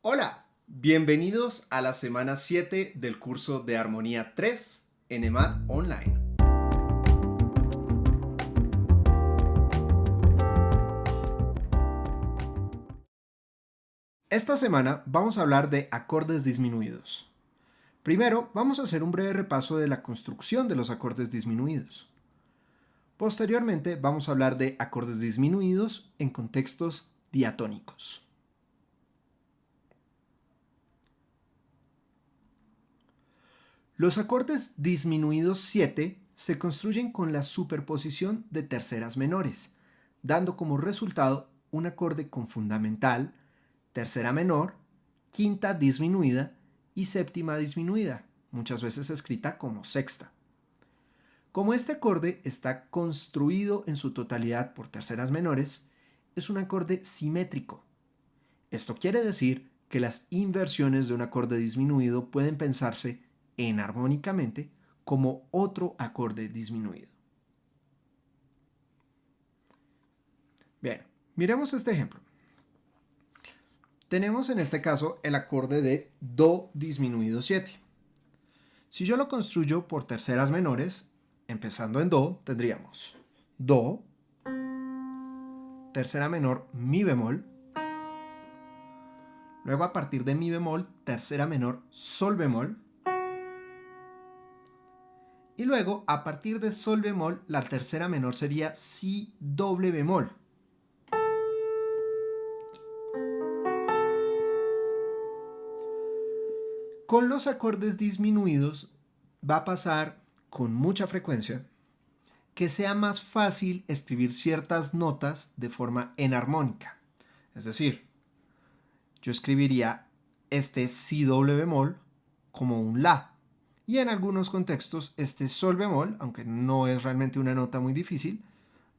Hola, bienvenidos a la semana 7 del curso de Armonía 3 en EMAD Online. Esta semana vamos a hablar de acordes disminuidos. Primero, vamos a hacer un breve repaso de la construcción de los acordes disminuidos. Posteriormente, vamos a hablar de acordes disminuidos en contextos diatónicos. Los acordes disminuidos 7 se construyen con la superposición de terceras menores, dando como resultado un acorde con fundamental, tercera menor, quinta disminuida y séptima disminuida, muchas veces escrita como sexta. Como este acorde está construido en su totalidad por terceras menores, es un acorde simétrico. Esto quiere decir que las inversiones de un acorde disminuido pueden pensarse enarmónicamente como otro acorde disminuido. Bien, miremos este ejemplo. Tenemos en este caso el acorde de Do disminuido 7. Si yo lo construyo por terceras menores, empezando en Do, tendríamos Do, tercera menor, Mi bemol, luego a partir de Mi bemol, tercera menor, Sol bemol, y luego a partir de Sol bemol, la tercera menor sería Si doble bemol. Con los acordes disminuidos va a pasar con mucha frecuencia que sea más fácil escribir ciertas notas de forma enarmónica. Es decir, yo escribiría este Si doble bemol como un La. Y en algunos contextos este Sol bemol, aunque no es realmente una nota muy difícil,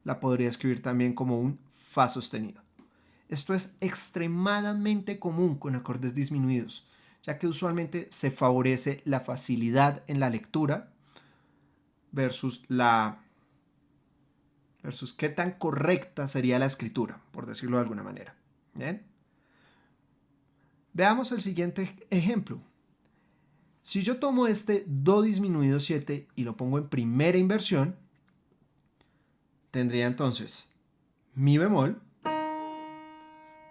la podría escribir también como un Fa sostenido. Esto es extremadamente común con acordes disminuidos, ya que usualmente se favorece la facilidad en la lectura versus qué tan correcta sería la escritura, por decirlo de alguna manera. ¿Bien? Veamos el siguiente ejemplo. Si yo tomo este Do disminuido 7 y lo pongo en primera inversión, tendría entonces Mi bemol,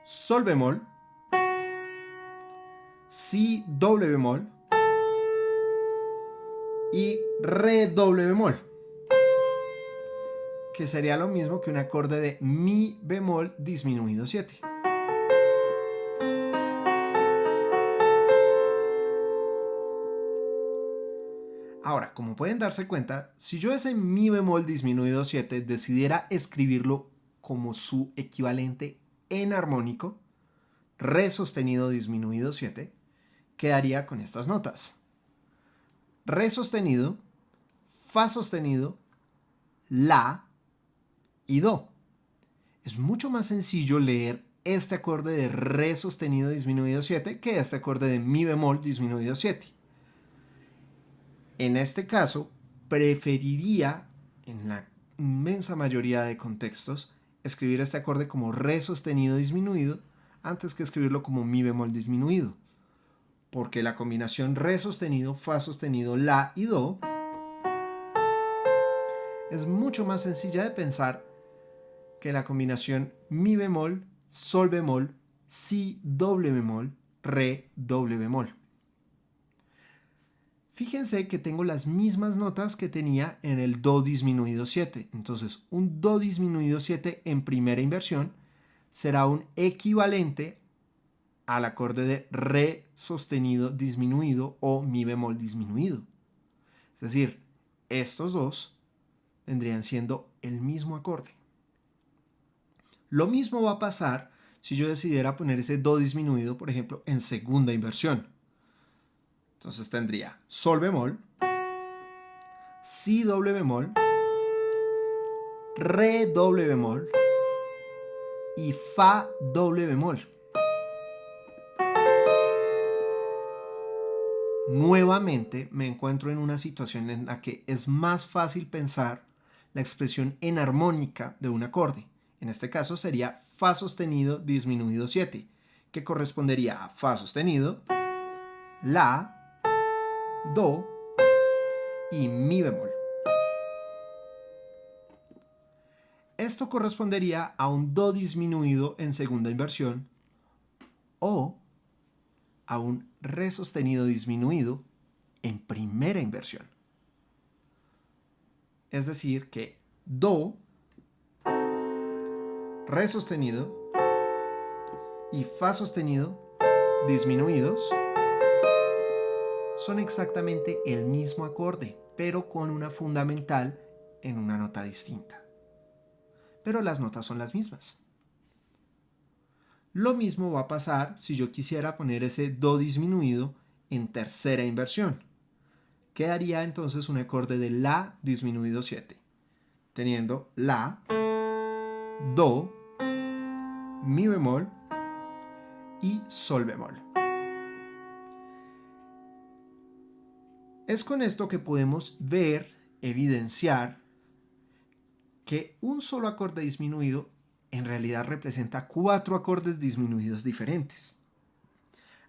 Sol bemol, Si doble bemol y Re doble bemol, que sería lo mismo que un acorde de Mi bemol disminuido 7. Ahora, como pueden darse cuenta, si yo ese Mi bemol disminuido 7 decidiera escribirlo como su equivalente enarmónico, Re sostenido disminuido 7, quedaría con estas notas: Re sostenido, Fa sostenido, La y Do. Es mucho más sencillo leer este acorde de Re sostenido disminuido 7 que este acorde de Mi bemol disminuido 7. En este caso, preferiría, en la inmensa mayoría de contextos, escribir este acorde como Re sostenido disminuido antes que escribirlo como Mi bemol disminuido, porque la combinación Re sostenido, Fa sostenido, La y Do es mucho más sencilla de pensar que la combinación Mi bemol, Sol bemol, Si doble bemol, Re doble bemol. Fíjense que tengo las mismas notas que tenía en el Do disminuido 7. Entonces, un Do disminuido 7 en primera inversión será un equivalente al acorde de Re sostenido disminuido o Mi bemol disminuido. Es decir, estos dos vendrían siendo el mismo acorde. Lo mismo va a pasar si yo decidiera poner ese Do disminuido, por ejemplo, en segunda inversión. Entonces tendría Sol bemol, Si doble bemol, Re doble bemol y Fa doble bemol. Nuevamente me encuentro en una situación en la que es más fácil pensar la expresión enarmónica de un acorde. En este caso sería Fa sostenido disminuido 7, que correspondería a fa sostenido, la, do y mi bemol. Esto correspondería a un do disminuido en segunda inversión o a un re sostenido disminuido en primera inversión. Es decir, que do, re sostenido y fa sostenido disminuidos son exactamente el mismo acorde, pero con una fundamental en una nota distinta. Pero las notas son las mismas. Lo mismo va a pasar si yo quisiera poner ese do disminuido en tercera inversión. Quedaría entonces un acorde de la disminuido 7, teniendo la, do, mi bemol y sol bemol. Es con esto que podemos ver, evidenciar, que un solo acorde disminuido en realidad representa 4 acordes disminuidos diferentes.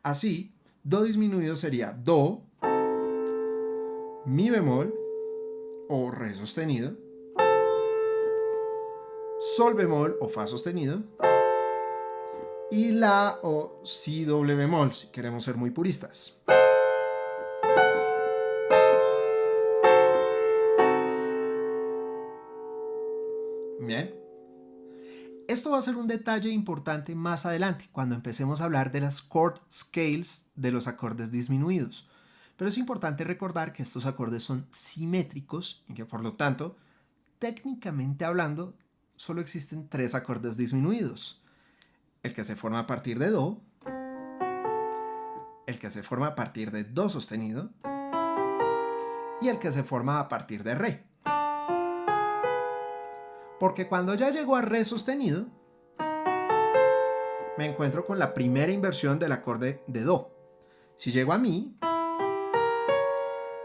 Así, do disminuido sería do, mi bemol o re sostenido, sol bemol o fa sostenido y la o si doble bemol, si queremos ser muy puristas. Bien. Esto va a ser un detalle importante más adelante, cuando empecemos a hablar de las chord scales de los acordes disminuidos. Pero es importante recordar que estos acordes son simétricos y que por lo tanto, técnicamente hablando, solo existen 3 acordes disminuidos. El que se forma a partir de do, el que se forma a partir de do sostenido y el que se forma a partir de re. Porque cuando ya llego a re sostenido, me encuentro con la primera inversión del acorde de do. Si llego a mi,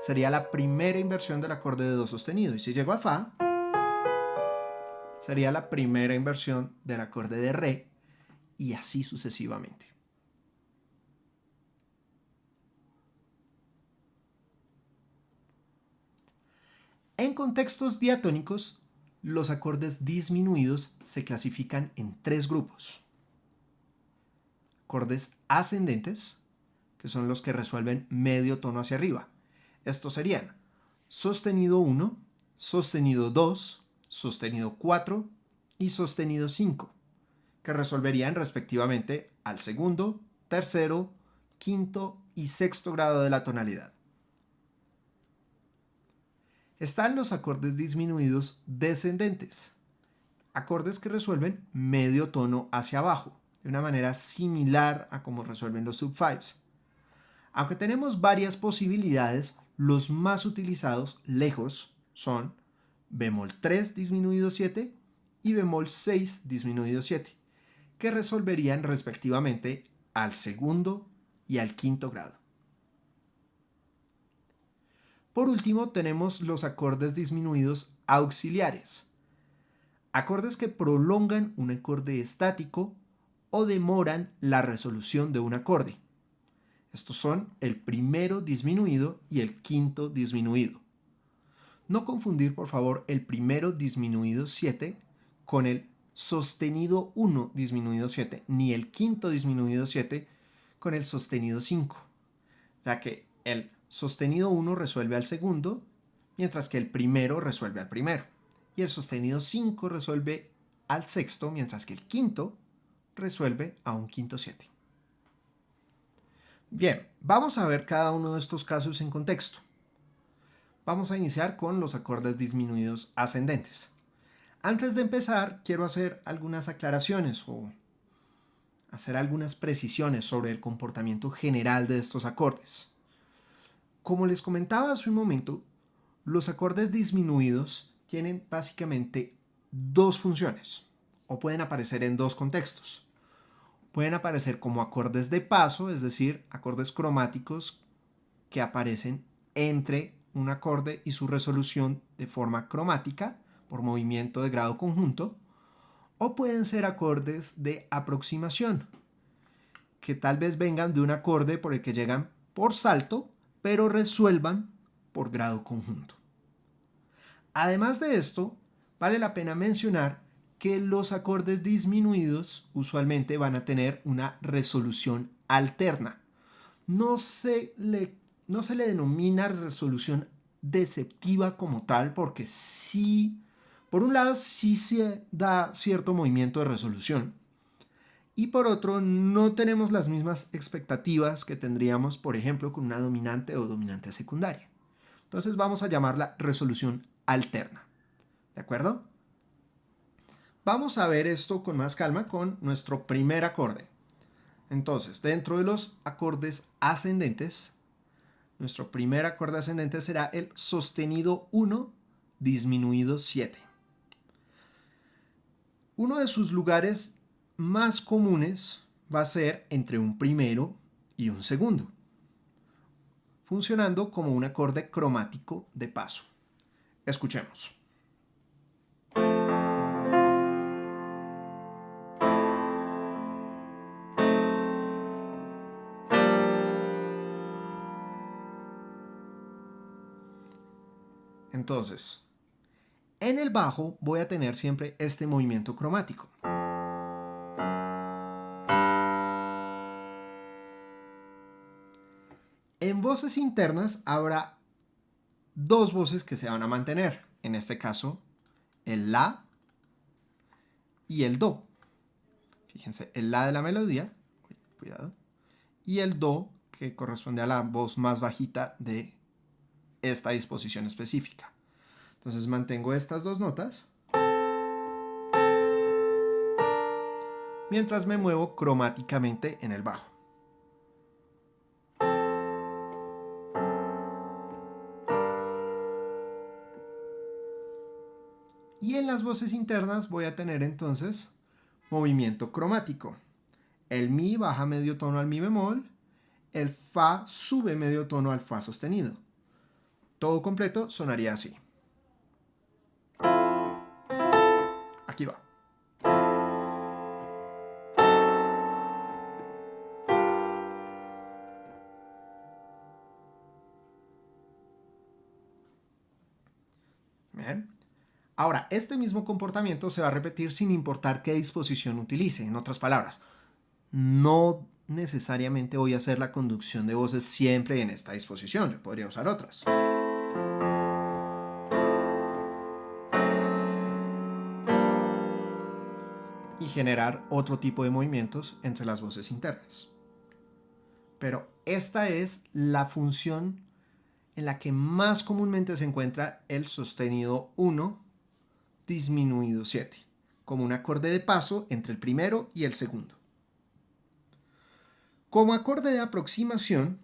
sería la primera inversión del acorde de do sostenido. Y si llego a fa, sería la primera inversión del acorde de re, y así sucesivamente. En contextos diatónicos, los acordes disminuidos se clasifican en 3 grupos. Acordes ascendentes, que son los que resuelven medio tono hacia arriba. Estos serían sostenido 1, sostenido 2, sostenido 4 y sostenido 5, que resolverían respectivamente al segundo, tercero, quinto y sexto grado de la tonalidad. Están los acordes disminuidos descendentes, acordes que resuelven medio tono hacia abajo, de una manera similar a como resuelven los sub-5s. Aunque tenemos varias posibilidades, los más utilizados lejos son bemol 3 disminuido 7 y bemol 6 disminuido 7, que resolverían respectivamente al segundo y al quinto grado. Por último, tenemos los acordes disminuidos auxiliares, acordes que prolongan un acorde estático o demoran la resolución de un acorde. Estos son el primero disminuido y el quinto disminuido. No confundir, por favor, el primero disminuido 7 con el sostenido 1 disminuido 7, ni el quinto disminuido 7 con el sostenido 5, ya que el sostenido 1 resuelve al segundo, mientras que el primero resuelve al primero, y el sostenido 5 resuelve al sexto, mientras que el quinto resuelve a un quinto 7. Bien, vamos a ver cada uno de estos casos en contexto. Vamos a iniciar con los acordes disminuidos ascendentes. Antes de empezar, quiero hacer algunas aclaraciones o hacer algunas precisiones sobre el comportamiento general de estos acordes. Como les comentaba hace un momento, los acordes disminuidos tienen básicamente 2 funciones, o pueden aparecer en 2 contextos. Pueden aparecer como acordes de paso, es decir, acordes cromáticos que aparecen entre un acorde y su resolución de forma cromática por movimiento de grado conjunto, o pueden ser acordes de aproximación, que tal vez vengan de un acorde por el que llegan por salto, pero resuelvan por grado conjunto. Además de esto, vale la pena mencionar que los acordes disminuidos usualmente van a tener una resolución alterna. No se le denomina resolución deceptiva como tal, porque sí, por un lado sí se da cierto movimiento de resolución, y por otro no tenemos las mismas expectativas que tendríamos, por ejemplo, con una dominante o dominante secundaria. Entonces vamos a llamarla resolución alterna. ¿De acuerdo? Vamos a ver esto con más calma con nuestro primer acorde. Entonces, dentro de los acordes ascendentes, nuestro primer acorde ascendente será el sostenido 1 disminuido 7. Uno de sus lugares más comunes va a ser entre un primero y un segundo, funcionando como un acorde cromático de paso. Escuchemos. Entonces, en el bajo voy a tener siempre este movimiento cromático. En voces internas habrá dos voces que se van a mantener. En este caso, el la y el do. Fíjense, el la de la melodía, cuidado, y el do que corresponde a la voz más bajita de esta disposición específica. Entonces mantengo estas dos notas mientras me muevo cromáticamente en el bajo. Y en las voces internas voy a tener entonces movimiento cromático. El mi baja medio tono al mi bemol, el fa sube medio tono al fa sostenido. Todo completo sonaría así. Aquí va. Bien. Ahora, este mismo comportamiento se va a repetir sin importar qué disposición utilice. En otras palabras, no necesariamente voy a hacer la conducción de voces siempre en esta disposición. Yo podría usar otras. Y generar otro tipo de movimientos entre las voces internas. Pero esta es la función en la que más comúnmente se encuentra el sostenido 1 disminuido 7, como un acorde de paso entre el primero y el segundo. Como acorde de aproximación,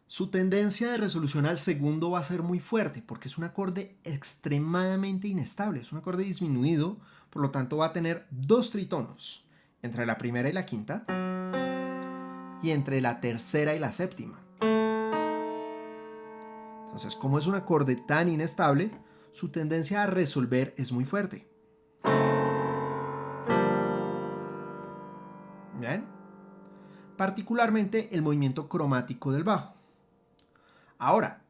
su tendencia de resolución al segundo va a ser muy fuerte porque es un acorde extremadamente inestable, es un acorde disminuido, por lo tanto va a tener dos tritonos, entre la primera y la quinta, y entre la tercera y la séptima. Entonces, como es un acorde tan inestable, su tendencia a resolver es muy fuerte. ¿Bien? Particularmente el movimiento cromático del bajo. Ahora,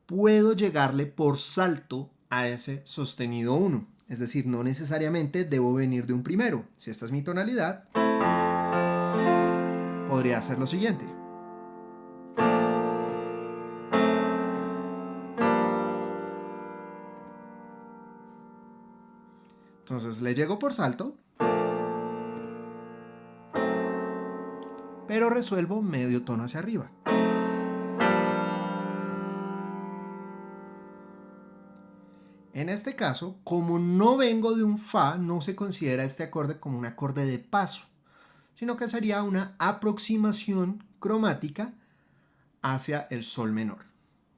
puedo llegarle por salto a ese sostenido 1. Es decir, no necesariamente debo venir de un primero. Si esta es mi tonalidad, podría hacer lo siguiente. Entonces le llego por salto, pero resuelvo medio tono hacia arriba. En este caso, como no vengo de un fa, no se considera este acorde como un acorde de paso, sino que sería una aproximación cromática hacia el sol menor.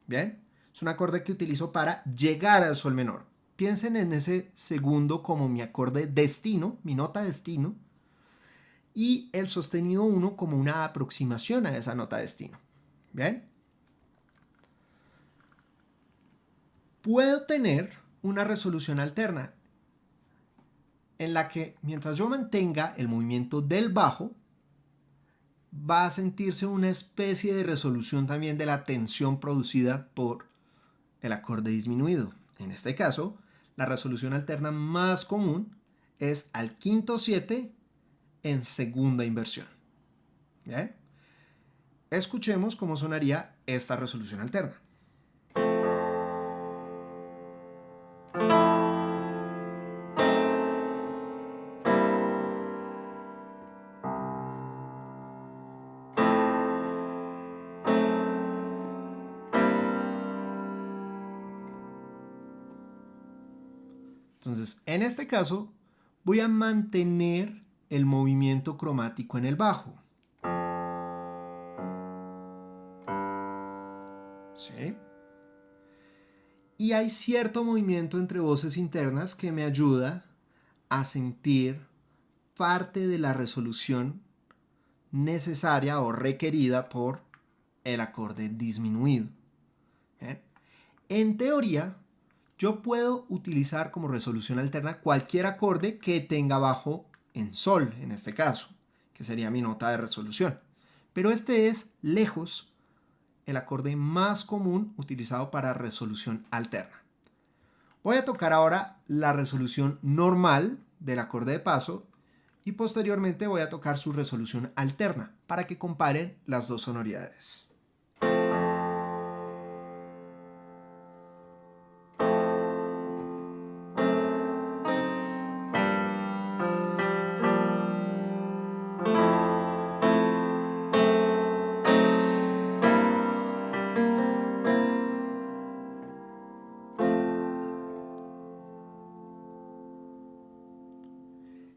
¿Bien? Es un acorde que utilizo para llegar al sol menor. Piensen en ese segundo como mi acorde destino, mi nota destino, y el sostenido 1 como una aproximación a esa nota destino. ¿Bien? Puedo tener una resolución alterna en la que mientras yo mantenga el movimiento del bajo, va a sentirse una especie de resolución también de la tensión producida por el acorde disminuido. En este caso, la resolución alterna más común es al quinto 7 en segunda inversión. ¿Bien? Escuchemos cómo sonaría esta resolución alterna. Entonces, en este caso, voy a mantener el movimiento cromático en el bajo. ¿Sí? Y hay cierto movimiento entre voces internas que me ayuda a sentir parte de la resolución necesaria o requerida por el acorde disminuido. ¿Bien? En teoría, yo puedo utilizar como resolución alterna cualquier acorde que tenga bajo en sol, en este caso, que sería mi nota de resolución. Pero este es lejos el acorde más común utilizado para resolución alterna. Voy a tocar ahora la resolución normal del acorde de paso y posteriormente voy a tocar su resolución alterna para que comparen las dos sonoridades.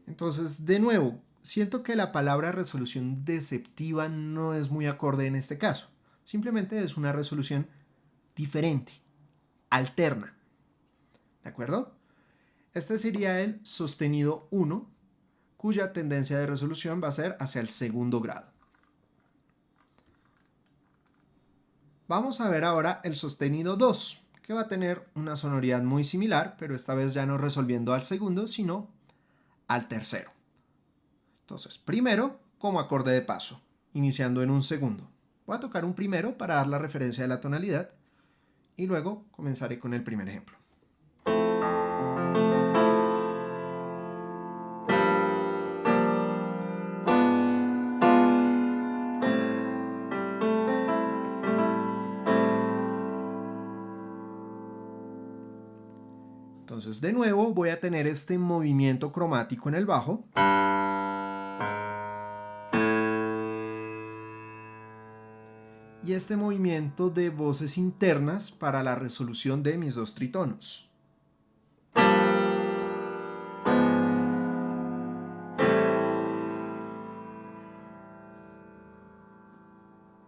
Entonces, de nuevo, siento que la palabra resolución deceptiva no es muy acorde en este caso. Simplemente es una resolución diferente, alterna. ¿De acuerdo? Este sería el sostenido 1, cuya tendencia de resolución va a ser hacia el segundo grado. Vamos a ver ahora el sostenido 2, que va a tener una sonoridad muy similar, pero esta vez ya no resolviendo al segundo, sino al tercero. Entonces, primero, como acorde de paso, iniciando en un segundo. Voy a tocar un primero para dar la referencia de la tonalidad y luego comenzaré con el primer ejemplo. Entonces, de nuevo, voy a tener este movimiento cromático en el bajo. Y este movimiento de voces internas para la resolución de mis dos tritonos.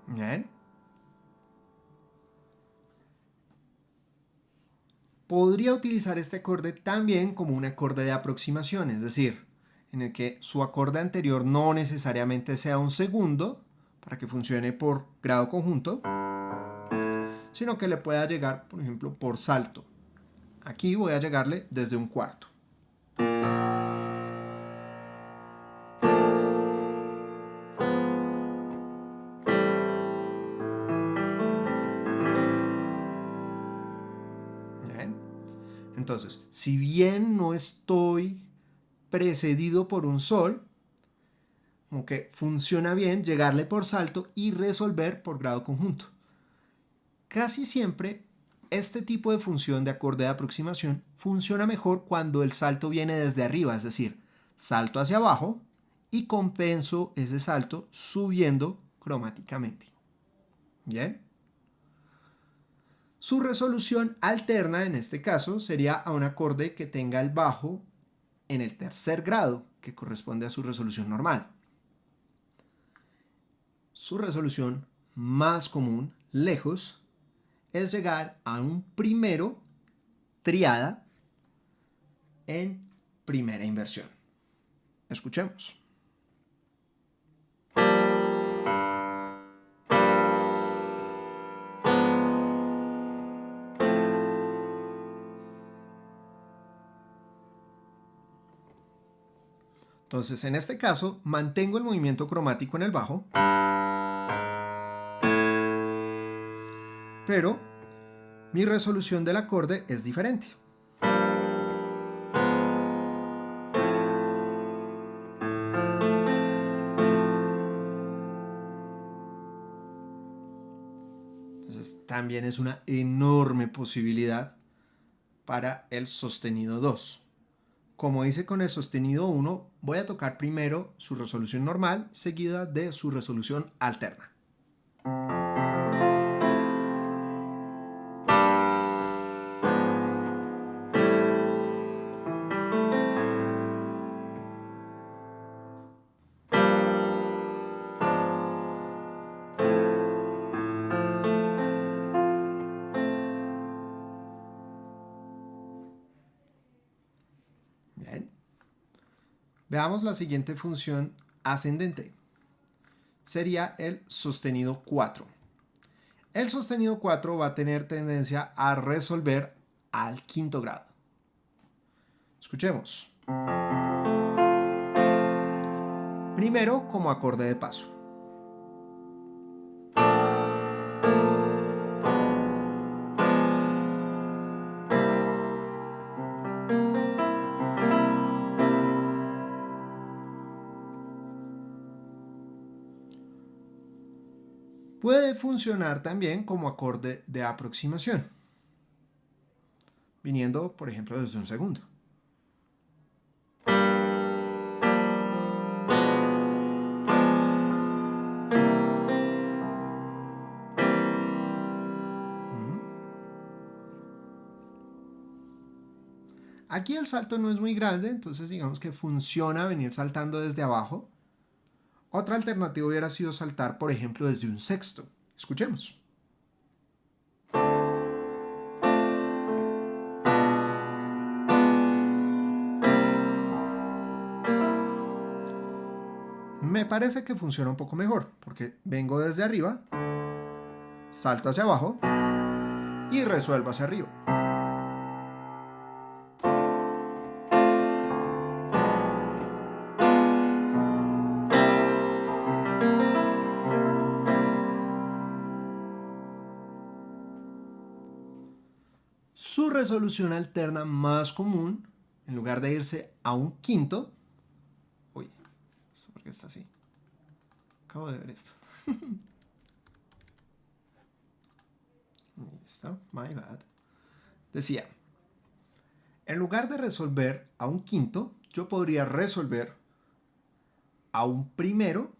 Bien. Podría utilizar este acorde también como un acorde de aproximación, es decir, en el que su acorde anterior no necesariamente sea un segundo, para que funcione por grado conjunto, sino que le pueda llegar, por ejemplo, por salto. Aquí voy a llegarle desde un cuarto. Bien. Entonces, si bien no estoy precedido por un sol, como que funciona bien llegarle por salto y resolver por grado conjunto. Casi siempre este tipo de función de acorde de aproximación funciona mejor cuando el salto viene desde arriba, es decir, salto hacia abajo y compenso ese salto subiendo cromáticamente. Bien. Su resolución alterna en este caso sería a un acorde que tenga el bajo en el tercer grado, que corresponde a su resolución normal. Su resolución más común, lejos, es llegar a un primero triada en primera inversión. Escuchemos. Entonces, en este caso, mantengo el movimiento cromático en el bajo, pero mi resolución del acorde es diferente. Entonces, también es una enorme posibilidad para el sostenido 2. Como hice con el sostenido 1, voy a tocar primero su resolución normal, seguida de su resolución alterna. Bien. Veamos la siguiente función ascendente. Sería el sostenido 4. El sostenido 4 va a tener tendencia a resolver al quinto grado. Escuchemos. Primero como acorde de paso. Puede funcionar también como acorde de aproximación, viniendo, por ejemplo, desde un segundo. Aquí el salto no es muy grande, entonces digamos que funciona venir saltando desde abajo. Otra alternativa hubiera sido saltar, por ejemplo, desde un sexto. Escuchemos. Me parece que funciona un poco mejor, porque vengo desde arriba, salto hacia abajo y resuelvo hacia arriba. Su resolución alterna más común, en lugar de irse a un quinto, uy, ¿por qué está así? Acabo de ver esto. Listo, my bad. Decía, en lugar de resolver a un quinto, yo podría resolver a un primero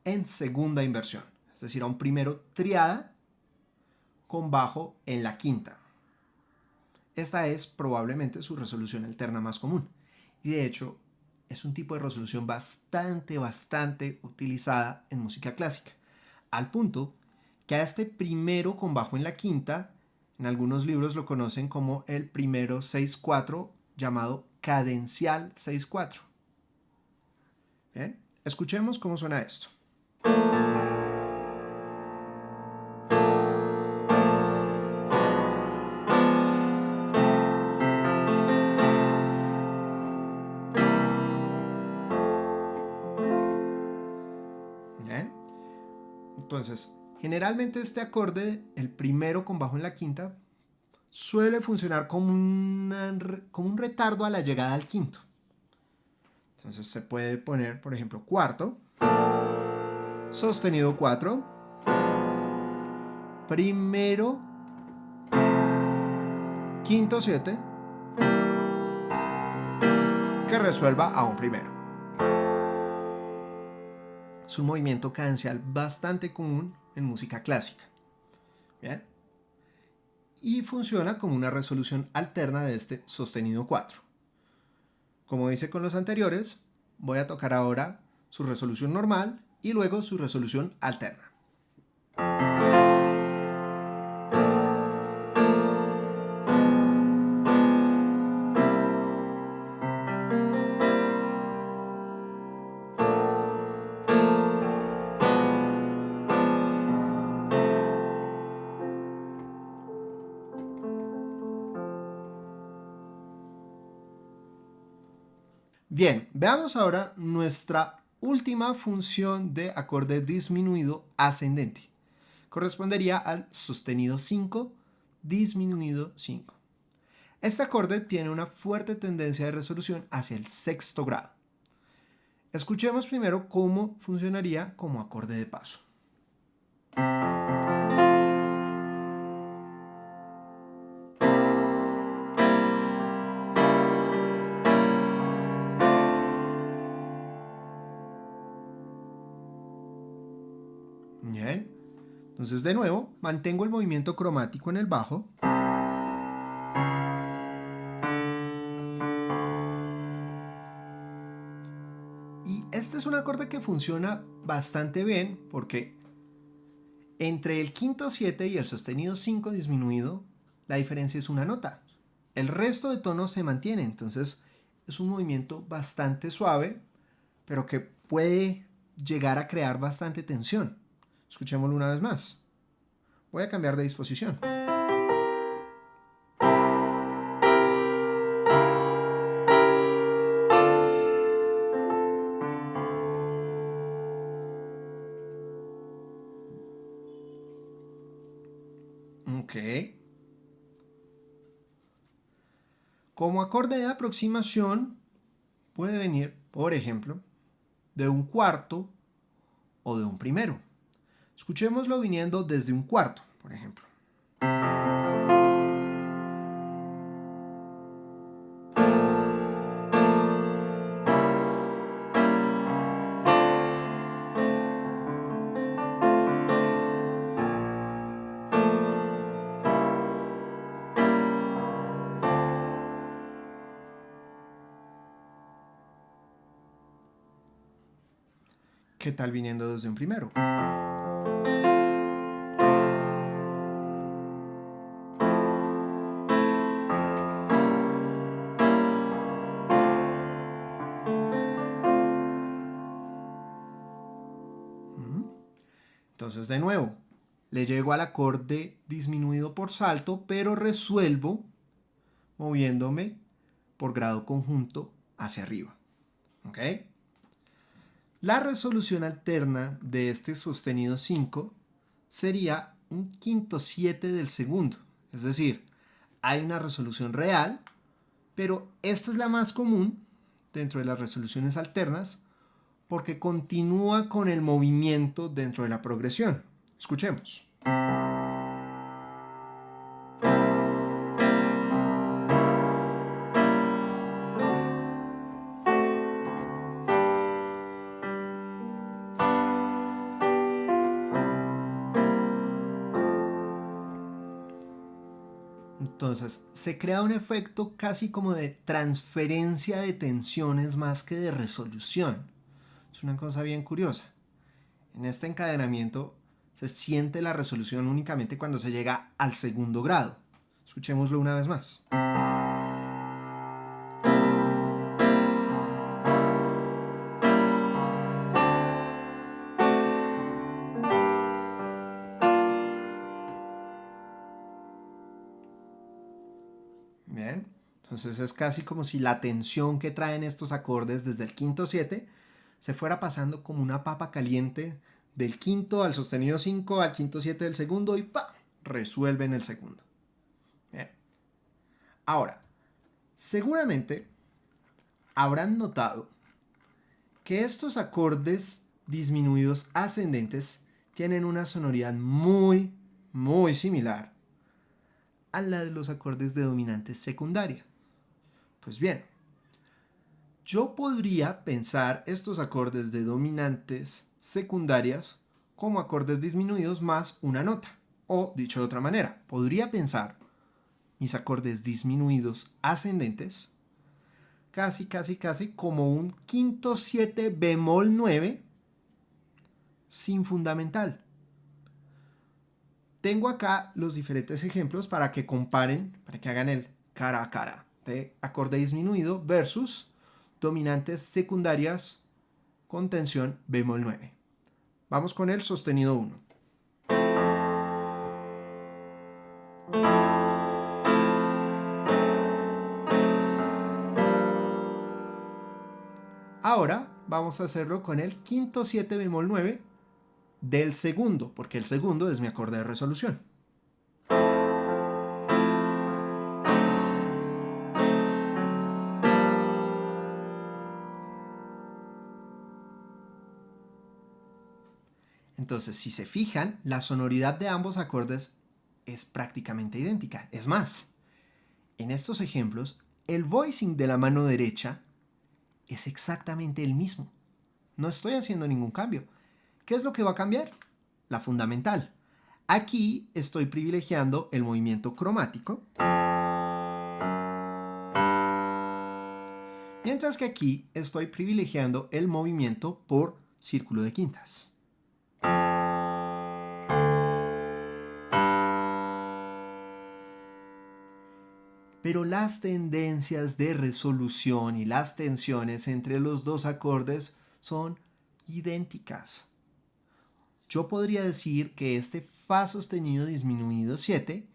en segunda inversión, es decir, a un primero triada con bajo en la quinta. Esta es probablemente su resolución alterna más común y de hecho es un tipo de resolución bastante utilizada en música clásica, al punto que a este primero con bajo en la quinta, en algunos libros lo conocen como el primero 6/4, llamado cadencial 6/4. Bien, escuchemos cómo suena esto. Bien. Entonces, generalmente este acorde, el primero con bajo en la quinta, suele funcionar como un retardo a la llegada al quinto. Entonces se puede poner, por ejemplo, cuarto, sostenido 4, primero, quinto 7, que resuelva a un primero. Es un movimiento cadencial bastante común en música clásica. ¿Bien? Y funciona como una resolución alterna de este sostenido 4. Como hice con los anteriores, voy a tocar ahora su resolución normal y luego su resolución alterna. Bien, veamos ahora nuestra última función de acorde disminuido ascendente. Correspondería al sostenido 5, disminuido 5. Este acorde tiene una fuerte tendencia de resolución hacia el sexto grado. Escuchemos primero cómo funcionaría como acorde de paso. Bien, entonces de nuevo mantengo el movimiento cromático en el bajo. Y este es un acorde que funciona bastante bien porque entre el quinto 7 y el sostenido 5 disminuido, la diferencia es una nota. El resto de tonos se mantiene, entonces es un movimiento bastante suave, pero que puede llegar a crear bastante tensión. Escuchémoslo una vez más. Voy a cambiar de disposición. Ok. Como acorde de aproximación puede venir, por ejemplo, de un cuarto o de un primero. Escuchémoslo viniendo desde un cuarto, por ejemplo. ¿Qué tal viniendo desde un primero? Entonces, de nuevo, le llego al acorde disminuido por salto, pero resuelvo moviéndome por grado conjunto hacia arriba. ¿Ok? La resolución alterna de este sostenido 5 sería un quinto 7 del segundo. Es decir, hay una resolución real, pero esta es la más común dentro de las resoluciones alternas porque continúa con el movimiento dentro de la progresión. Escuchemos. Entonces, se crea un efecto casi como de transferencia de tensiones más que de resolución. Es una cosa bien curiosa. En este encadenamiento se siente la resolución únicamente cuando se llega al segundo grado. Escuchémoslo una vez más. Bien, entonces es casi como si la tensión que traen estos acordes desde el quinto 7 se fuera pasando como una papa caliente del quinto al sostenido 5 al quinto 7 del segundo y ¡pa! Resuelve en el segundo. Bien. Ahora, seguramente habrán notado que estos acordes disminuidos ascendentes tienen una sonoridad muy, muy similar a la de los acordes de dominante secundaria. Pues bien, yo podría pensar estos acordes de dominantes secundarias como acordes disminuidos más una nota. O, dicho de otra manera, podría pensar mis acordes disminuidos ascendentes casi como un quinto 7 bemol 9 sin fundamental. Tengo acá los diferentes ejemplos para que comparen, para que hagan el cara a cara de acorde disminuido versus dominantes secundarias con tensión bemol 9. Vamos con el sostenido 1. Ahora vamos a hacerlo con el quinto 7 bemol 9 del segundo, porque el segundo es mi acorde de resolución. Entonces, si se fijan, la sonoridad de ambos acordes es prácticamente idéntica. Es más, en estos ejemplos, el voicing de la mano derecha es exactamente el mismo. No estoy haciendo ningún cambio. ¿Qué es lo que va a cambiar? La fundamental. Aquí estoy privilegiando el movimiento cromático, mientras que aquí estoy privilegiando el movimiento por círculo de quintas. Pero las tendencias de resolución y las tensiones entre los dos acordes son idénticas. Yo podría decir que este Fa sostenido disminuido 7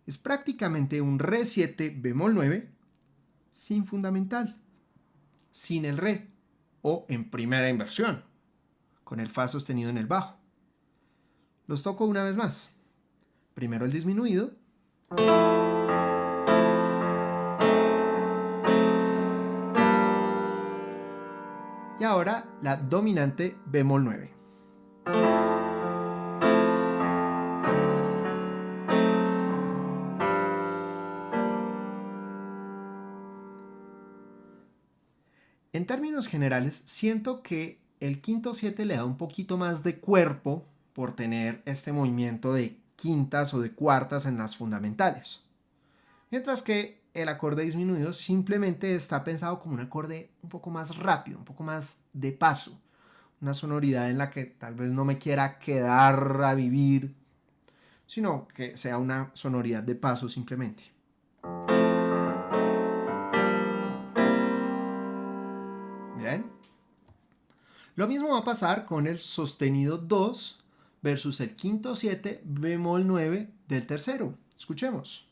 es prácticamente un Re 7 bemol 9 sin fundamental, sin el Re, o en primera inversión, con el Fa sostenido en el bajo. Los toco una vez más. Primero el disminuido. Y ahora la dominante bemol 9. En términos generales, siento que el quinto 7 le da un poquito más de cuerpo por tener este movimiento de quintas o de cuartas en las fundamentales. Mientras que el acorde disminuido simplemente está pensado como un acorde un poco más rápido, un poco más de paso. Una sonoridad en la que tal vez no me quiera quedar a vivir, sino que sea una sonoridad de paso simplemente. Bien. Lo mismo va a pasar con el sostenido 2 versus el quinto 7 bemol 9 del tercero. Escuchemos.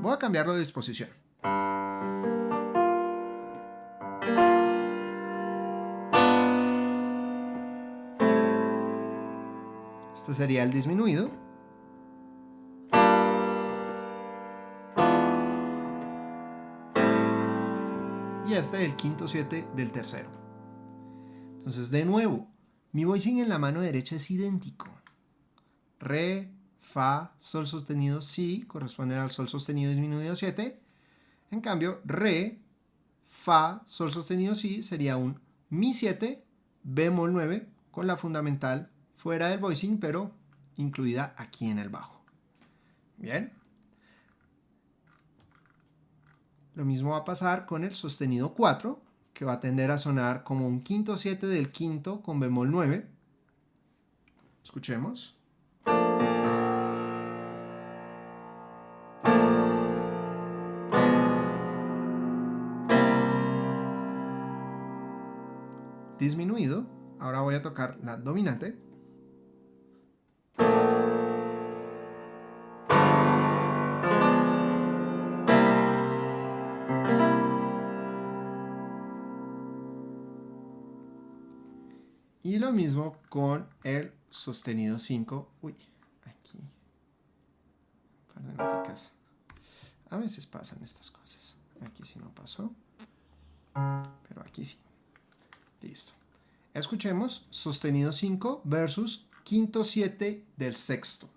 Voy a cambiarlo de disposición. Este sería el disminuido. Y este el quinto 7 del tercero. Entonces, de nuevo, mi voicing en la mano derecha es idéntico. Re, Fa, Sol sostenido, Si, corresponde al Sol sostenido disminuido 7. En cambio, Re, Fa, Sol sostenido, Si sería un Mi 7, Bemol 9, con la fundamental fuera del voicing, pero incluida aquí en el bajo. Bien. Lo mismo va a pasar con el sostenido 4, que va a tender a sonar como un quinto 7 del quinto con bemol 9. Escuchemos. Disminuido. Ahora voy a tocar la dominante. Y lo mismo con el sostenido 5. Uy, aquí. Un par de noticas. A veces pasan estas cosas. Aquí sí no pasó. Pero aquí sí. Listo. Escuchemos sostenido 5 versus quinto 7 del sexto.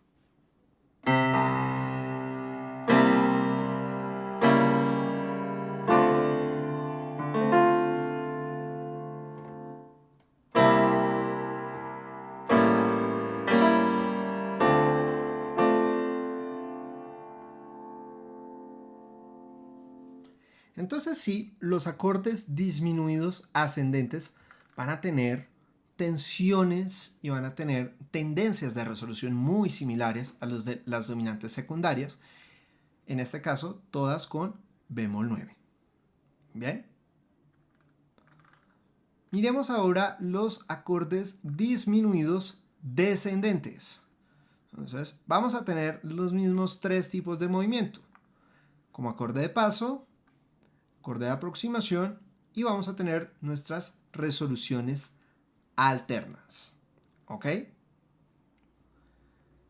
Entonces sí, los acordes disminuidos ascendentes van a tener tensiones y van a tener tendencias de resolución muy similares a los de las dominantes secundarias, en este caso todas con bemol 9. Bien. Miremos ahora los acordes disminuidos descendentes. Entonces, vamos a tener los mismos tres tipos de movimiento, como acorde de paso, acorde de aproximación, y vamos a tener nuestras resoluciones alternas. ¿Ok?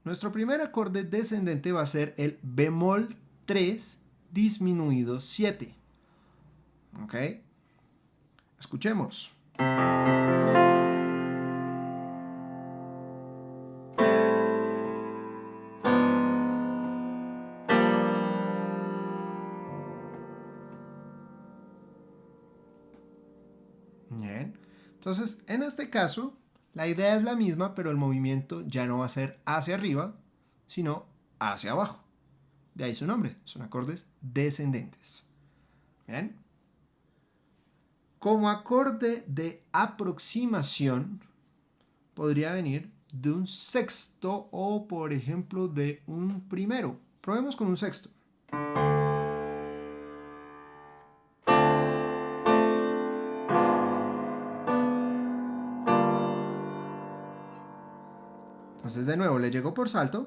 Nuestro primer acorde descendente va a ser el bemol 3 disminuido 7. ¿Ok? Escuchemos. Bien. Entonces, en este caso, la idea es la misma, pero el movimiento ya no va a ser hacia arriba, sino hacia abajo. De ahí su nombre, son acordes descendentes. Bien. Como acorde de aproximación, podría venir de un sexto o, por ejemplo, de un primero. Probemos con un sexto. Entonces, de nuevo, le llego por salto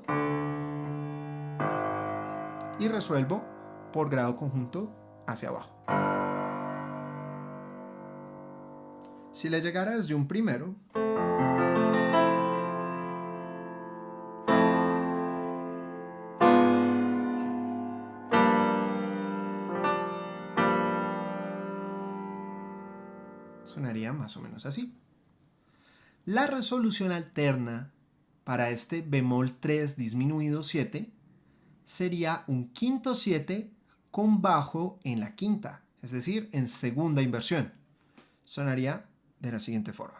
y resuelvo por grado conjunto hacia abajo. Si le llegara desde un primero, sonaría más o menos así. La resolución alterna para este bemol 3 disminuido 7 sería un quinto 7 con bajo en la quinta, es decir, en segunda inversión. Sonaría de la siguiente forma.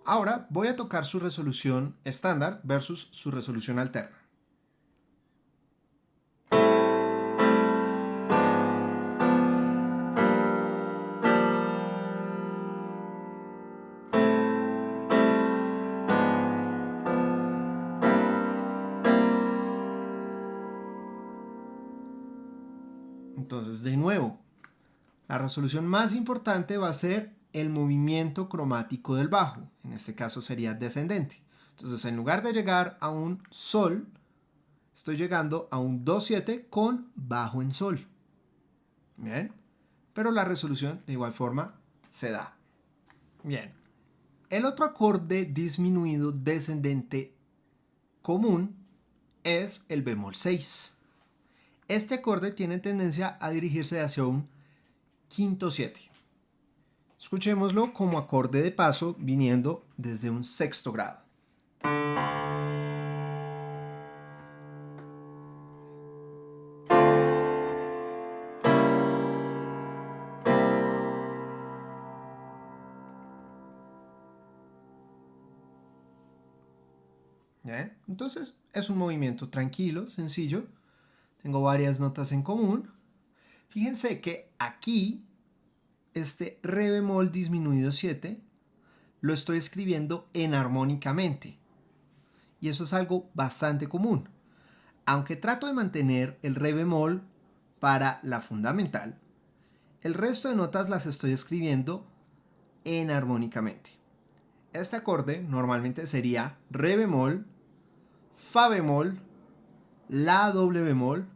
Ahora voy a tocar su resolución estándar versus su resolución alterna. Entonces, de nuevo, la resolución más importante va a ser el movimiento cromático del bajo. En este caso sería descendente. Entonces, en lugar de llegar a un sol, estoy llegando a un do-7 con bajo en sol. Bien. Pero la resolución de igual forma se da. Bien. El otro acorde disminuido descendente común es el bemol 6. Este acorde tiene tendencia a dirigirse hacia un quinto 7. Escuchémoslo como acorde de paso viniendo desde un sexto grado. ¿Bien? Entonces es un movimiento tranquilo, sencillo. Tengo varias notas en común. Fíjense que aquí este re bemol disminuido 7 lo estoy escribiendo enarmónicamente. Y eso es algo bastante común. Aunque trato de mantener el re bemol para la fundamental, el resto de notas las estoy escribiendo enarmónicamente. Este acorde normalmente sería re bemol, fa bemol, la doble bemol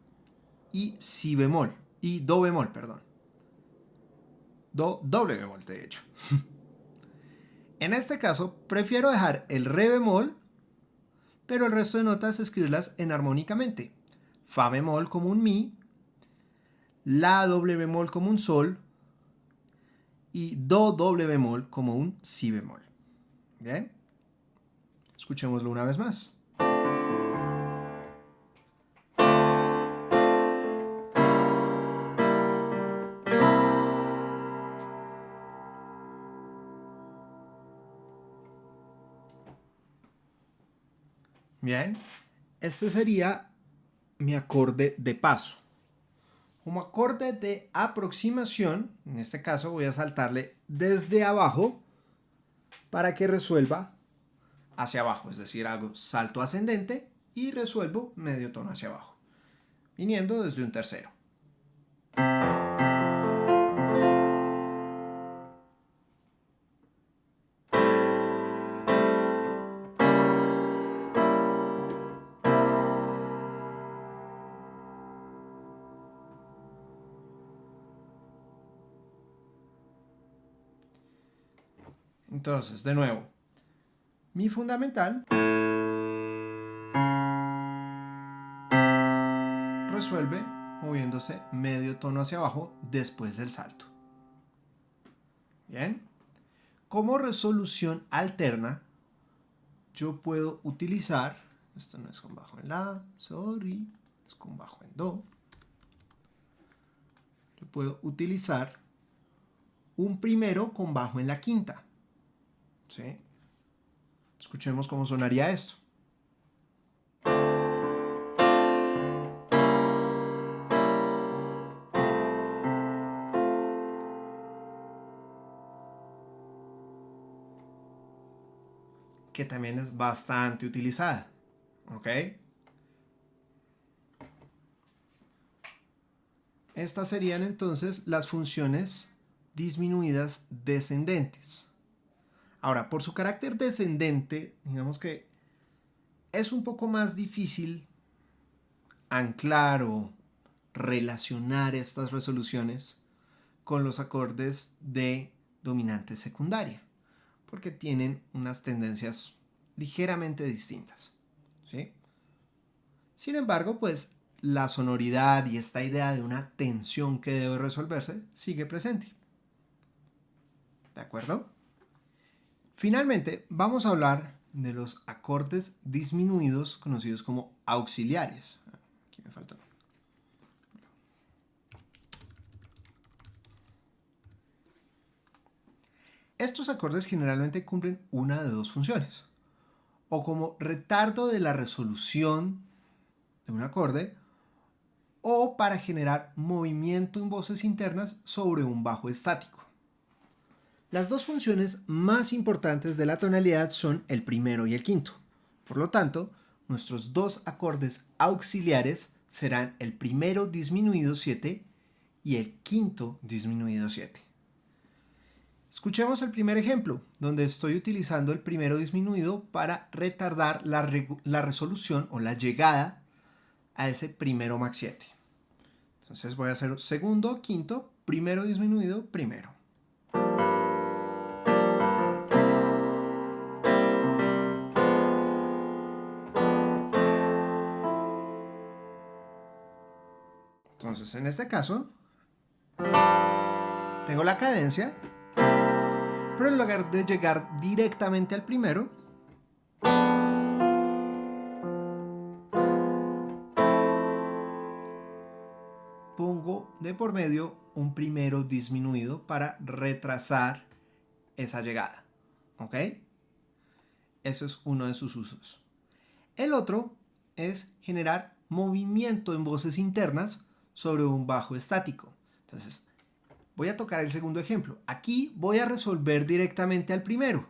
y si bemol, y do bemol, perdón. Do doble bemol, de hecho. En este caso, prefiero dejar el re bemol, pero el resto de notas escribirlas enarmónicamente. Fa bemol como un mi, la doble bemol como un sol y do doble bemol como un si bemol. Bien, escuchémoslo una vez más. Bien, este sería mi acorde de paso. Como acorde de aproximación, en este caso voy a saltarle desde abajo para que resuelva hacia abajo, es decir, hago salto ascendente y resuelvo medio tono hacia abajo, viniendo desde un tercero. Entonces, de nuevo, mi fundamental resuelve moviéndose medio tono hacia abajo después del salto. Bien. Como resolución alterna, yo puedo utilizar, esto no es con bajo en la, sorry, es con bajo en do. Yo puedo utilizar un primero con bajo en la quinta. ¿Sí? Escuchemos cómo sonaría esto. Que también es bastante utilizada. ¿Ok? Estas serían entonces las funciones disminuidas descendentes. Ahora, por su carácter descendente, digamos que es un poco más difícil anclar o relacionar estas resoluciones con los acordes de dominante secundaria, porque tienen unas tendencias ligeramente distintas. ¿Sí? Sin embargo, pues la sonoridad y esta idea de una tensión que debe resolverse sigue presente. ¿De acuerdo? Finalmente, vamos a hablar de los acordes disminuidos conocidos como auxiliares. Aquí me falta. Estos acordes generalmente cumplen una de dos funciones. O como retardo de la resolución de un acorde, o para generar movimiento en voces internas sobre un bajo estático. Las dos funciones más importantes de la tonalidad son el primero y el quinto. Por lo tanto, nuestros dos acordes auxiliares serán el primero disminuido 7 y el quinto disminuido 7. Escuchemos el primer ejemplo, donde estoy utilizando el primero disminuido para retardar la resolución o la llegada a ese primero max 7. Entonces voy a hacer segundo, quinto, primero disminuido, primero. Entonces, en este caso, tengo la cadencia, pero en lugar de llegar directamente al primero, pongo de por medio un primero disminuido para retrasar esa llegada. ¿Ok? Eso es uno de sus usos. El otro es generar movimiento en voces internas sobre un bajo estático. Entonces, voy a tocar el segundo ejemplo. Aquí voy a resolver directamente al primero.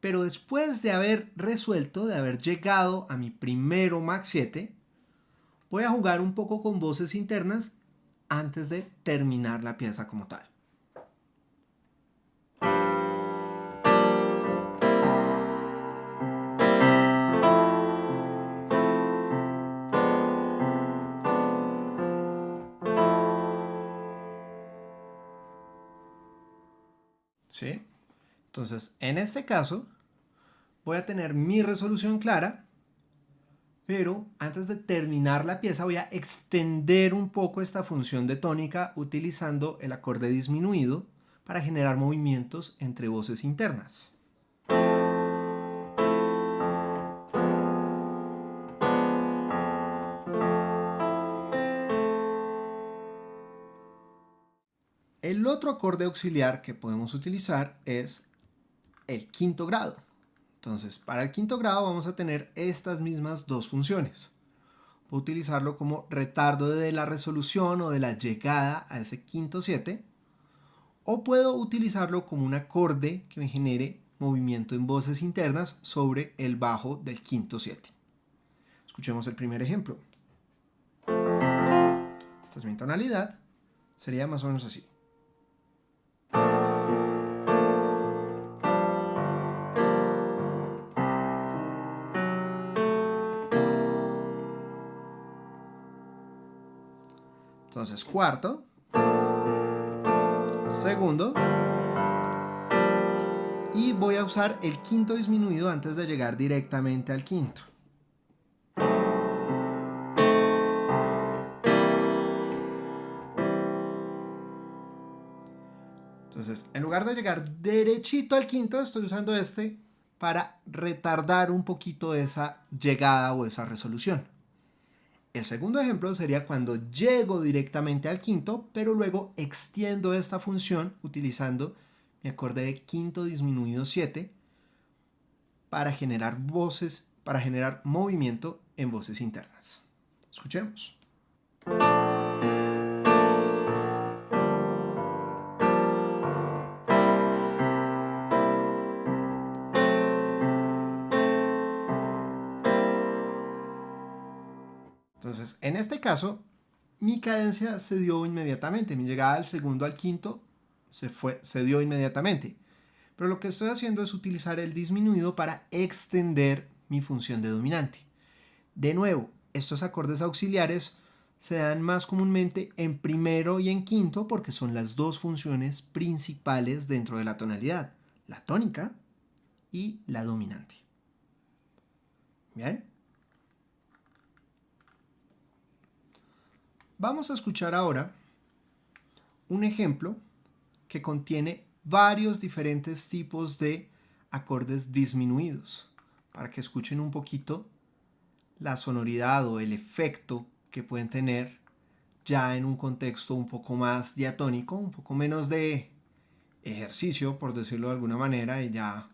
Pero después de haber resuelto, de haber llegado a mi primero max 7, voy a jugar un poco con voces internas antes de terminar la pieza como tal. ¿Sí? Entonces, en este caso, voy a tener mi resolución clara, pero antes de terminar la pieza voy a extender un poco esta función de tónica utilizando el acorde disminuido para generar movimientos entre voces internas. El otro acorde auxiliar que podemos utilizar es el quinto grado. Entonces, para el quinto grado vamos a tener estas mismas dos funciones. puedo utilizarlo como retardo de la resolución o de la llegada a ese quinto 7, o puedo utilizarlo como un acorde que me genere movimiento en voces internas sobre el bajo del quinto 7. Escuchemos el primer ejemplo. Esta es mi tonalidad, sería más o menos así. Entonces, cuarto, segundo, y voy a usar el quinto disminuido antes de llegar directamente al quinto. Entonces, en lugar de llegar derechito al quinto, estoy usando este para retardar un poquito esa llegada o esa resolución. El segundo ejemplo sería cuando llego directamente al quinto, pero luego extiendo esta función utilizando mi acorde de quinto disminuido 7 para generar voces, para generar movimiento en voces internas. Escuchemos. Entonces, en este caso, mi cadencia se dio inmediatamente. Mi llegada del segundo al quinto se dio inmediatamente. Pero lo que estoy haciendo es utilizar el disminuido para extender mi función de dominante. De nuevo, estos acordes auxiliares se dan más comúnmente en primero y en quinto porque son las dos funciones principales dentro de la tonalidad, la tónica y la dominante. ¿Bien? Vamos a escuchar ahora un ejemplo que contiene varios diferentes tipos de acordes disminuidos para que escuchen un poquito la sonoridad o el efecto que pueden tener ya en un contexto un poco más diatónico, un poco menos de ejercicio, por decirlo de alguna manera, y ya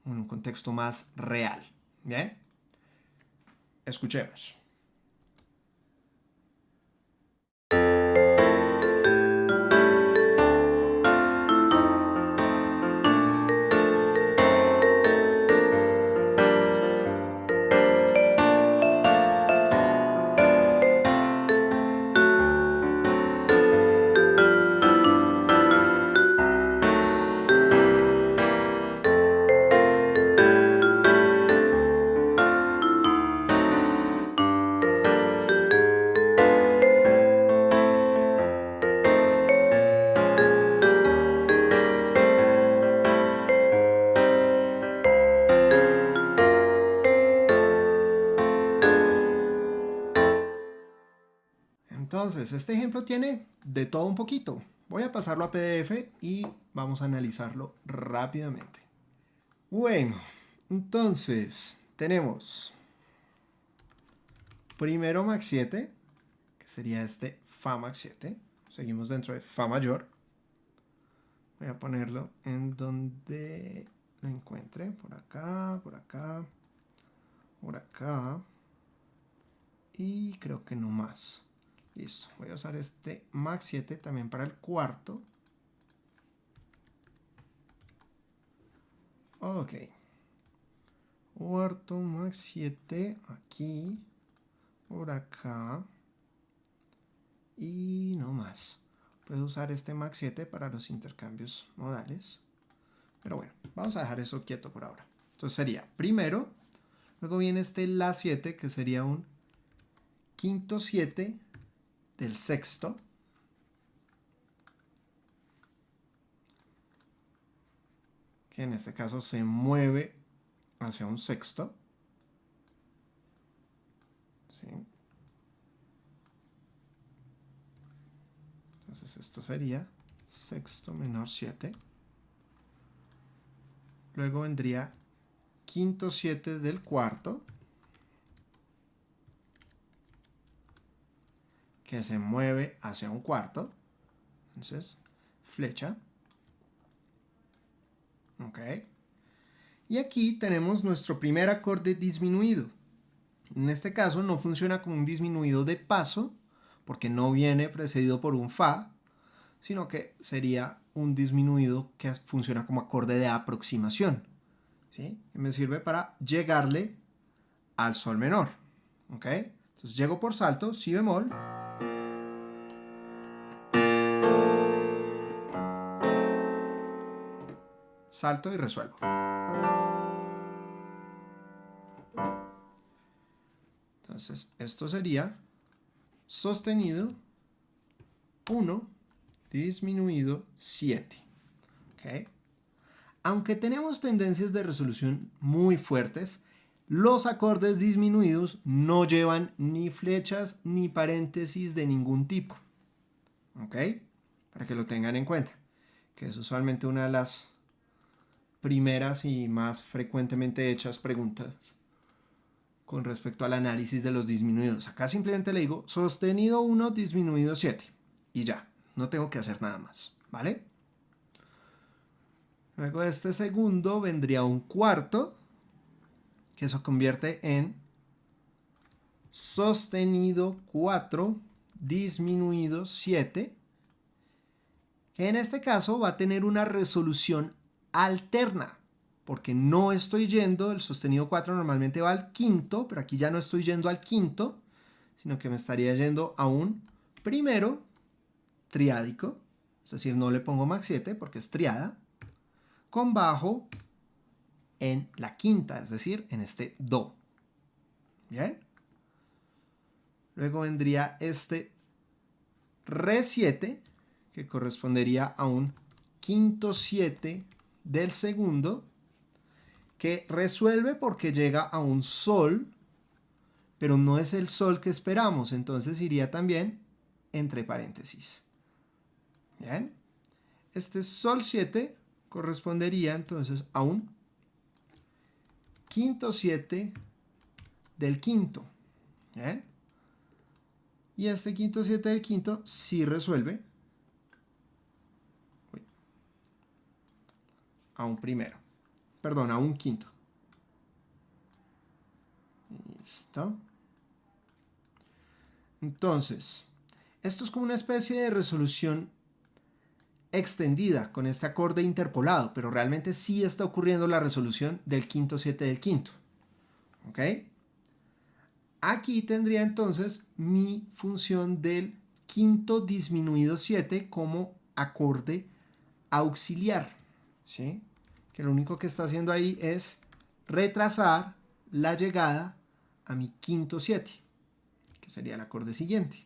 en un contexto más real. ¿Bien? Escuchemos. Entonces, este ejemplo tiene de todo un poquito. Voy a pasarlo a PDF y vamos a analizarlo rápidamente. Bueno, entonces tenemos primero Max 7, que sería este Fa Max 7. Seguimos dentro de Fa mayor. Voy a ponerlo en donde lo encuentre. Por acá, por acá, por acá. Y creo que no más. Listo, voy a usar este Max 7 también para el cuarto. Ok. Cuarto Max 7 aquí, por acá. Y no más. Puedo usar este Max 7 para los intercambios modales. Pero bueno, vamos a dejar eso quieto por ahora. Entonces sería primero, luego viene este La 7 que sería un quinto 7 del sexto. Que en este caso se mueve hacia un sexto. ¿Sí? Entonces esto sería sexto menor 7. Luego vendría quinto 7 del cuarto, que se mueve hacia un cuarto. Entonces, flecha. Ok. Y aquí tenemos nuestro primer acorde disminuido. En este caso no funciona como un disminuido de paso, porque no viene precedido por un fa, sino que sería un disminuido que funciona como acorde de aproximación, ¿sí? Y me sirve para llegarle al sol menor, ¿ok? Entonces llego por salto, si bemol, salto y resuelvo. Entonces esto sería sostenido 1, disminuido 7, ¿ok? Aunque tenemos tendencias de resolución muy fuertes, los acordes disminuidos no llevan ni flechas ni paréntesis de ningún tipo, ¿ok? Para que lo tengan en cuenta, que es usualmente una de las primeras y más frecuentemente hechas preguntas con respecto al análisis de los disminuidos. Acá simplemente le digo sostenido 1, disminuido 7 y ya, no tengo que hacer nada más, ¿vale? Luego de este segundo vendría un cuarto, que eso convierte en sostenido 4, disminuido 7, que en este caso va a tener una resolución alterna, porque no estoy yendo, el sostenido 4 normalmente va al quinto, pero aquí ya no estoy yendo al quinto, sino que me estaría yendo a un primero triádico, es decir, no le pongo max 7 porque es triada, con bajo en la quinta, es decir, en este do. ¿Bien? Luego vendría este re 7, que correspondería a un quinto 7 del segundo, que resuelve porque llega a un sol, pero no es el sol que esperamos, entonces iría también entre paréntesis. ¿Bien? Este sol 7 correspondería entonces a un quinto 7 del quinto. ¿Bien? Y este quinto 7 del quinto sí resuelve a un primero. Perdón, a un quinto. Listo. Entonces, esto es como una especie de resolución extendida con este acorde interpolado, pero realmente sí está ocurriendo la resolución del quinto 7 del quinto. ¿Ok? Aquí tendría entonces mi función del quinto disminuido 7 como acorde auxiliar, ¿sí? Que lo único que está haciendo ahí es retrasar la llegada a mi quinto 7, que sería el acorde siguiente.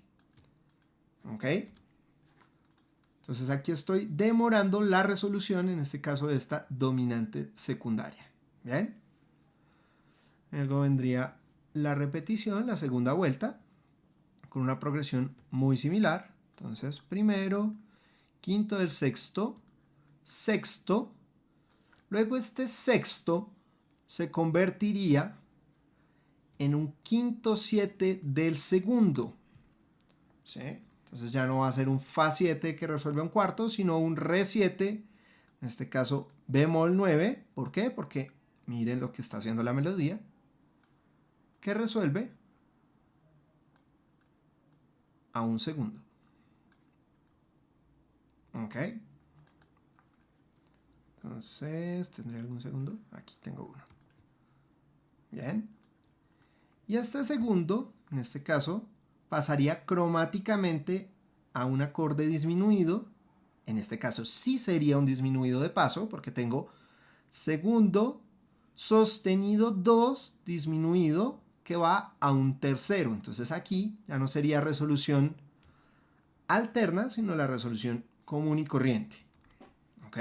¿Ok? Entonces aquí estoy demorando la resolución, en este caso de esta dominante secundaria. ¿Bien? Luego vendría la repetición, la segunda vuelta, con una progresión muy similar. Entonces, primero, quinto del sexto, sexto. Luego este sexto se convertiría en un quinto 7 del segundo. ¿Sí? Entonces ya no va a ser un fa 7 que resuelve un cuarto, sino un re 7, en este caso bemol 9. ¿Por qué? Porque miren lo que está haciendo la melodía, que resuelve a un segundo. ¿Ok? Entonces, ¿tendré algún segundo? Aquí tengo uno. Bien. Y este segundo, en este caso, pasaría cromáticamente a un acorde disminuido. En este caso sí sería un disminuido de paso, porque tengo segundo, sostenido 2, disminuido, que va a un tercero. Entonces aquí ya no sería resolución alterna, sino la resolución común y corriente. ¿Ok?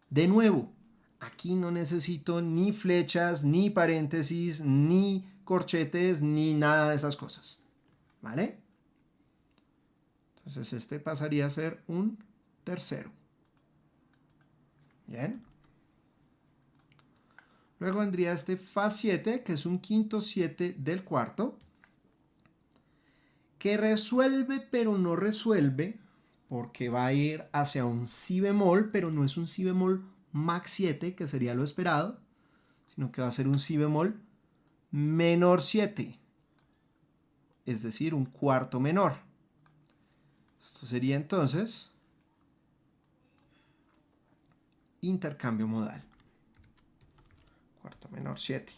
De nuevo, aquí no necesito ni flechas, ni paréntesis, ni corchetes, ni nada de esas cosas. ¿Vale? Entonces este pasaría a ser un tercero. Bien. Luego vendría este fa 7, que es un quinto 7 del cuarto, que resuelve pero no resuelve, porque va a ir hacia un si bemol, pero no es un si bemol max 7, que sería lo esperado, sino que va a ser un si bemol menor 7. es decir, un cuarto menor. Esto sería entonces intercambio modal. Cuarto menor 7.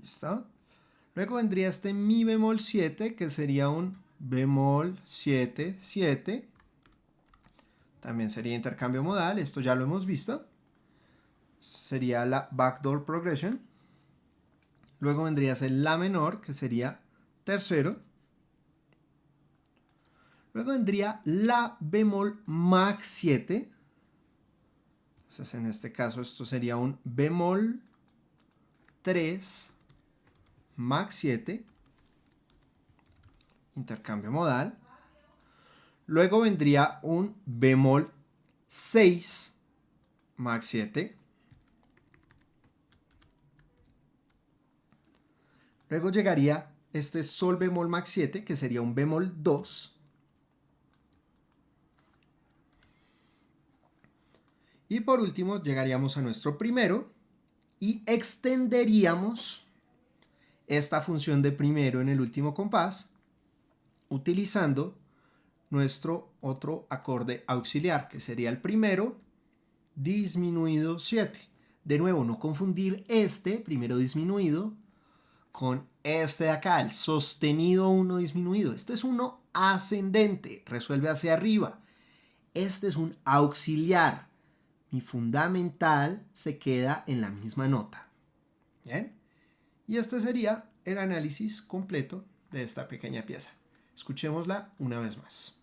¿Listo? Luego vendría este mi bemol 7, que sería un bemol 7, 7. También sería intercambio modal, esto ya lo hemos visto. Sería la backdoor progression. Luego vendría a ser la menor, que sería tercero. Luego vendría la bemol max 7. Entonces en este caso esto sería un bemol 3 max 7. Intercambio modal. Luego vendría un bemol 6 max 7. Luego llegaría este sol bemol max 7, que sería un bemol 2. Y por último llegaríamos a nuestro primero y extenderíamos esta función de primero en el último compás utilizando nuestro otro acorde auxiliar, que sería el primero disminuido 7. De nuevo, no confundir este primero disminuido con este de acá, el sostenido 1 disminuido. Este es uno ascendente, resuelve hacia arriba. Este es un auxiliar. Mi fundamental se queda en la misma nota. ¿Bien? Y este sería el análisis completo de esta pequeña pieza. Escuchémosla una vez más.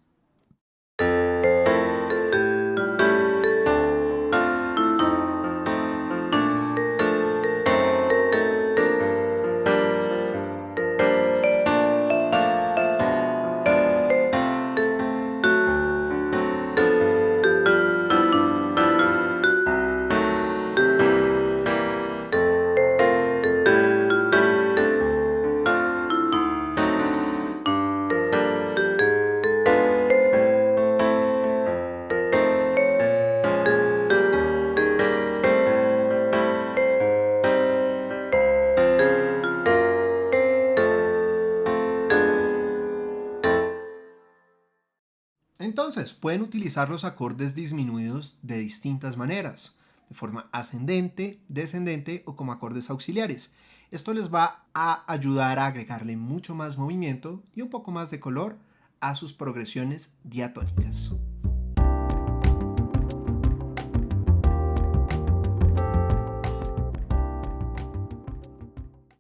Entonces, pueden utilizar los acordes disminuidos de distintas maneras, de forma ascendente, descendente o como acordes auxiliares. Esto les va a ayudar a agregarle mucho más movimiento y un poco más de color a sus progresiones diatónicas.